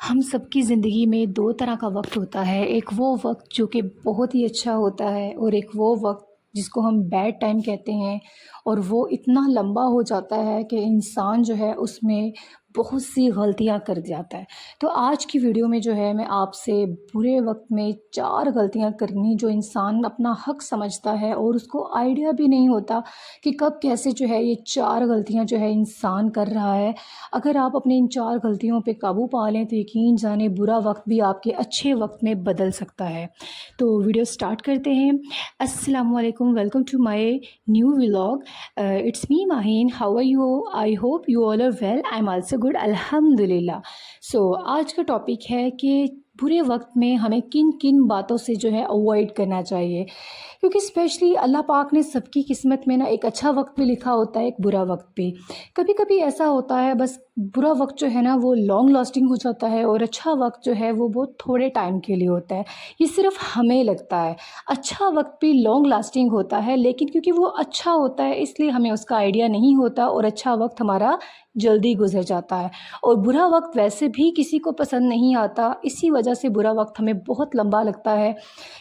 ہم سب کی زندگی میں دو طرح کا وقت ہوتا ہے، ایک وہ وقت جو کہ بہت ہی اچھا ہوتا ہے اور ایک وہ وقت جس کو ہم بیڈ ٹائم کہتے ہیں، اور وہ اتنا لمبا ہو جاتا ہے کہ انسان جو ہے اس میں بہت سی غلطیاں کر جاتا ہے۔ تو آج کی ویڈیو میں جو ہے میں آپ سے برے وقت میں 4 غلطیاں کرنی جو انسان اپنا حق سمجھتا ہے اور اس کو آئیڈیا بھی نہیں ہوتا کہ کب کیسے جو ہے یہ 4 غلطیاں جو ہے انسان کر رہا ہے۔ اگر آپ اپنے ان 4 غلطیوں پہ قابو پا لیں تو یقین جانیں برا وقت بھی آپ کے اچھے وقت میں بدل سکتا ہے۔ تو ویڈیو سٹارٹ کرتے ہیں۔ السلام علیکم، welcome to my new vlog. It's me Maheen, how are you? I hope you all are well, I am also good, الحمد للہ۔ سو آج کا ٹاپک ہے کہ برے وقت میں ہمیں کن کن باتوں سے جو ہے اوائڈ کرنا چاہیے، کیونکہ اسپیشلی اللہ پاک نے سب کی قسمت میں نا ایک اچھا وقت بھی لکھا ہوتا ہے، ایک برا وقت بھی۔ کبھی کبھی ایسا ہوتا ہے بس برا وقت جو ہے نا وہ لانگ لاسٹنگ ہو جاتا ہے اور اچھا وقت جو ہے وہ بہت تھوڑے ٹائم کے لیے ہوتا ہے۔ یہ صرف ہمیں لگتا ہے اچھا وقت بھی لانگ لاسٹنگ ہوتا ہے، لیکن کیونکہ وہ اچھا ہوتا ہے اس لیے ہمیں اس کا آئیڈیا نہیں ہوتا اور اچھا وقت ہمارا جلدی گزر جاتا ہے۔ اور برا وقت ویسے بھی کسی کو پسند نہیں آتا، اسی وجہ سے برا وقت ہمیں بہت لمبا لگتا ہے،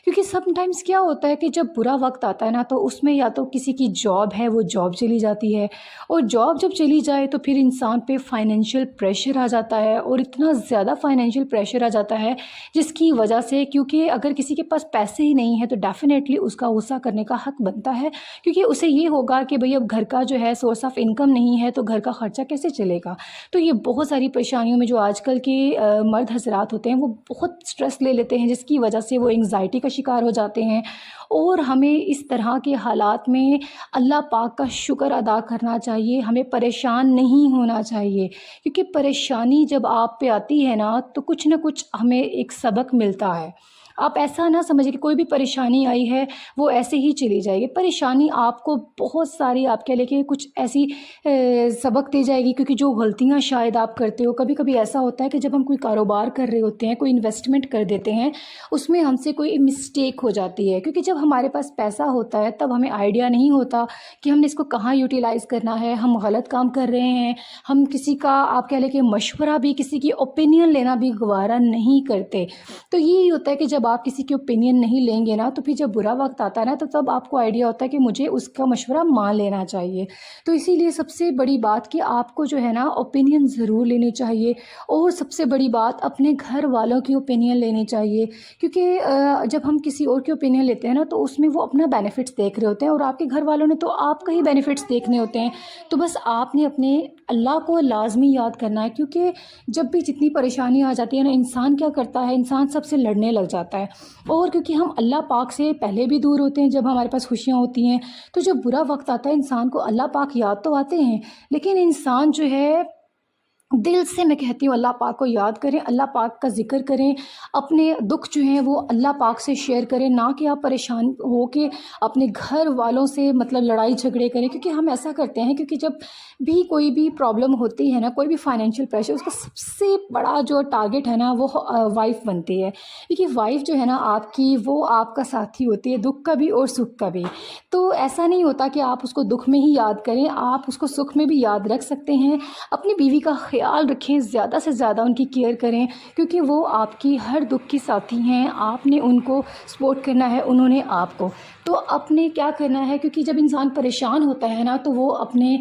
کیونکہ سم ٹائمز کیا ہوتا ہے کہ جب برا وقت آتا ہے نا تو اس میں یا تو کسی کی جاب ہے وہ جاب چلی جاتی ہے، اور جاب جب چلی جائے تو پھر انسان پہ فائنینشیل پریشر آ جاتا ہے، اور اتنا زیادہ فائنینشیل پریشر آ جاتا ہے جس کی وجہ سے، کیونکہ اگر کسی کے پاس پیسے ہی نہیں ہیں تو ڈیفینیٹلی اس کا غصہ کرنے کا حق بنتا ہے، کیونکہ اسے یہ ہوگا کہ بھئی اب گھر کا جو ہے سورس آف انکم نہیں ہے تو گھر کا خرچہ کیسے چلے گا۔ تو یہ بہت ساری پریشانیوں میں جو آج کل کے مرد حضرات ہوتے ہیں وہ بہت سٹریس لے لیتے ہیں، جس کی وجہ سے وہ انگزائٹی کا شکار ہو جاتے ہیں۔ اور ہمیں اس طرح کے حالات میں اللہ پاک کا شکر ادا کرنا چاہیے، ہمیں پریشان نہیں ہونا چاہیے، کیونکہ پریشانی جب آپ پہ آتی ہے نا تو کچھ نہ کچھ ہمیں ایک سبق ملتا ہے۔ آپ ایسا نہ سمجھیں کہ کوئی بھی پریشانی آئی ہے وہ ایسے ہی چلی جائے گی، پریشانی آپ کو بہت ساری آپ کہہ لیں کہ کچھ ایسی سبق دے جائے گی، کیونکہ جو غلطیاں شاید آپ کرتے ہو، کبھی کبھی ایسا ہوتا ہے کہ جب ہم کوئی کاروبار کر رہے ہوتے ہیں، کوئی انویسٹمنٹ کر دیتے ہیں، اس میں ہم سے کوئی مسٹیک ہو جاتی ہے، کیونکہ جب ہمارے پاس پیسہ ہوتا ہے تب ہمیں آئیڈیا نہیں ہوتا کہ ہم نے اس کو کہاں یوٹیلائز کرنا ہے، ہم غلط کام کر رہے ہیں، ہم کسی کا آپ کہہ لیں کہ مشورہ بھی، کسی کی اوپینین لینا بھی گوارا نہیں کرتے۔ تو یہی ہوتا ہے کہ جب آپ کسی کی اوپینین نہیں لیں گے نا تو پھر جب برا وقت آتا ہے نا تو تب آپ کو آئیڈیا ہوتا ہے کہ مجھے اس کا مشورہ مان لینا چاہیے۔ تو اسی لیے سب سے بڑی بات کہ آپ کو جو ہے نا اوپینین ضرور لینی چاہیے، اور سب سے بڑی بات اپنے گھر والوں کی اوپینین لینی چاہیے، کیونکہ جب ہم کسی اور کی اوپینین لیتے ہیں نا تو اس میں وہ اپنا بینیفٹس دیکھ رہے ہوتے ہیں، اور آپ کے گھر والوں نے تو آپ کا ہی بینیفٹس دیکھنے ہوتے ہیں۔ تو بس آپ نے اپنے اللہ کو لازمی یاد کرنا ہے، کیونکہ جب بھی جتنی پریشانی آ جاتی ہے نا انسان کیا کرتا ہے، انسان سب سے لڑنے لگ جاتا ہے، اور کیونکہ ہم اللہ پاک سے پہلے بھی دور ہوتے ہیں جب ہمارے پاس خوشیاں ہوتی ہیں، تو جب برا وقت آتا ہے انسان کو اللہ پاک یاد تو آتے ہیں، لیکن انسان جو ہے دل سے، میں کہتی ہوں اللہ پاک کو یاد کریں، اللہ پاک کا ذکر کریں، اپنے دکھ جو ہیں وہ اللہ پاک سے شیئر کریں، نہ کہ آپ پریشان ہو کے اپنے گھر والوں سے مطلب لڑائی جھگڑے کریں، کیونکہ ہم ایسا کرتے ہیں، کیونکہ جب بھی کوئی بھی پرابلم ہوتی ہے نا، کوئی بھی فائنینشیل پریشر، اس کا سب سے بڑا جو ٹارگٹ ہے نا وہ وائف بنتی ہے، کیونکہ وائف جو ہے نا آپ کی، وہ آپ کا ساتھی ہوتی ہے، دکھ کا بھی اور سکھ کا بھی۔ تو ایسا نہیں ہوتا کہ آپ اس کو دکھ میں ہی یاد کریں، آپ اس کو سکھ میں بھی یاد رکھ سکتے ہیں۔ اپنی بیوی کا خیال رکھیں، زیادہ سے زیادہ ان کی کیئر کریں، کیونکہ وہ آپ کی ہر دکھ کی ساتھی ہیں، آپ نے ان کو سپورٹ کرنا ہے، انہوں نے آپ کو۔ تو اپنے کیا کرنا ہے، کیونکہ جب انسان پریشان ہوتا ہے نا تو وہ اپنے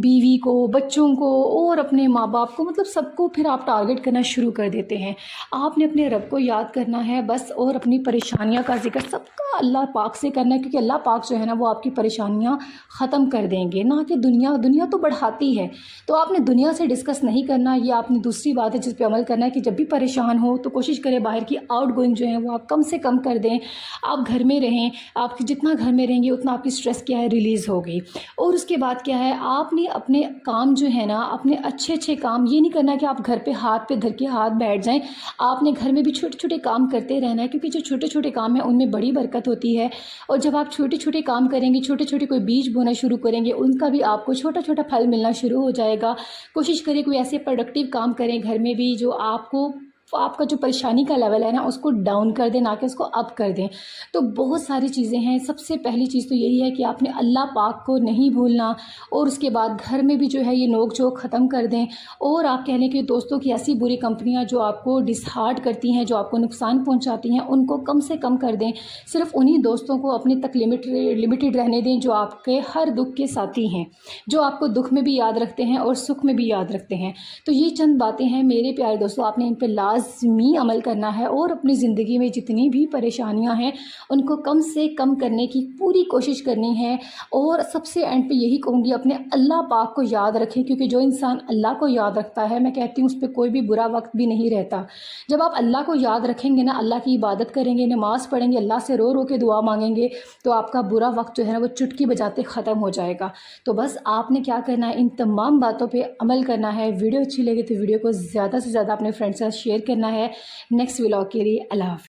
بیوی کو، بچوں کو اور اپنے ماں باپ کو، مطلب سب کو پھر آپ ٹارگٹ کرنا شروع کر دیتے ہیں۔ آپ نے اپنے رب کو یاد کرنا ہے بس، اور اپنی پریشانیاں کا ذکر سب کا اللہ پاک سے کرنا ہے، کیونکہ اللہ پاک جو ہے نا وہ آپ کی پریشانیاں ختم کر دیں گے، نہ کہ دنیا تو بڑھاتی ہے۔ تو آپ نے دنیا سے ڈسکس نہیں کرنا، یہ آپ نے دوسری بات ہے جس پہ عمل کرنا ہے، کہ جب بھی پریشان ہو تو کوشش کریں باہر کی آؤٹ گوئنگ جو ہے وہ آپ کم سے کم کر دیں، آپ گھر میں رہیں، آپ جتنا گھر میں رہیں گے اتنا آپ کی سٹریس کیا ہے ریلیز ہوگی۔ اور اس کے بعد کیا ہے، آپ نے اپنے کام جو ہے نا، اپنے اچھے کام، یہ نہیں کرنا کہ آپ گھر پہ ہاتھ پہ دھر کے ہاتھ بیٹھ جائیں، آپ نے گھر میں بھی چھوٹے چھوٹے کام کرتے رہنا ہے، کیونکہ جو چھوٹے چھوٹے کام ہیں ان میں بڑی برکت ہوتی ہے، اور جب آپ چھوٹے چھوٹے کام کریں گے، چھوٹے چھوٹے کوئی بیج بونا شروع کریں گے، ان کا بھی آپ کو چھوٹا چھوٹا پھل ملنا شروع ہو جائے گا۔ کوشش کریں کوئی ایسے پروڈکٹیو کام کریں گھر میں بھی جو آپ کو آپ کا جو پریشانی کا لیول ہے نا اس کو ڈاؤن کر دیں، نہ کہ اس کو اپ کر دیں۔ تو بہت ساری چیزیں ہیں۔ سب سے پہلی چیز تو یہی ہے کہ آپ نے اللہ پاک کو نہیں بھولنا، اور اس کے بعد گھر میں بھی جو ہے یہ نوک جھوک ختم کر دیں، اور آپ کہہ لیں کہ دوستوں کی ایسی بری کمپنیاں جو آپ کو ڈسہارٹ کرتی ہیں، جو آپ کو نقصان پہنچاتی ہیں، ان کو کم سے کم کر دیں۔ صرف انہی دوستوں کو اپنے تک لمیٹڈ رہنے دیں جو آپ کے ہر دکھ کے ساتھی ہیں، جو آپ کو دکھ میں بھی یاد رکھتے ہیں اور سکھ میں بھی یاد رکھتے ہیں۔ تو یہ چند باتیں ہیں میرے پیارے دوستوں، آپ نے ان پہ لازمی عمل کرنا ہے، اور اپنی زندگی میں جتنی بھی پریشانیاں ہیں ان کو کم سے کم کرنے کی پوری کوشش کرنی ہے۔ اور سب سے اینڈ پہ یہی کہوں گی، اپنے اللہ پاک کو یاد رکھیں، کیونکہ جو انسان اللہ کو یاد رکھتا ہے، میں کہتی ہوں اس پہ کوئی بھی برا وقت بھی نہیں رہتا۔ جب آپ اللہ کو یاد رکھیں گے نا، اللہ کی عبادت کریں گے، نماز پڑھیں گے، اللہ سے رو رو کے دعا مانگیں گے، تو آپ کا برا وقت جو ہے نا وہ چٹکی بجاتے ختم ہو جائے گا۔ تو بس آپ نے کیا کرنا ہے، ان تمام باتوں پہ عمل کرنا ہے۔ ویڈیو اچھی لگے تو ویڈیو کو زیادہ سے زیادہ اپنے فرینڈ سے شیئر کرنا ہے۔ نیکسٹ ولاگ کے لیے اللہ حافظ۔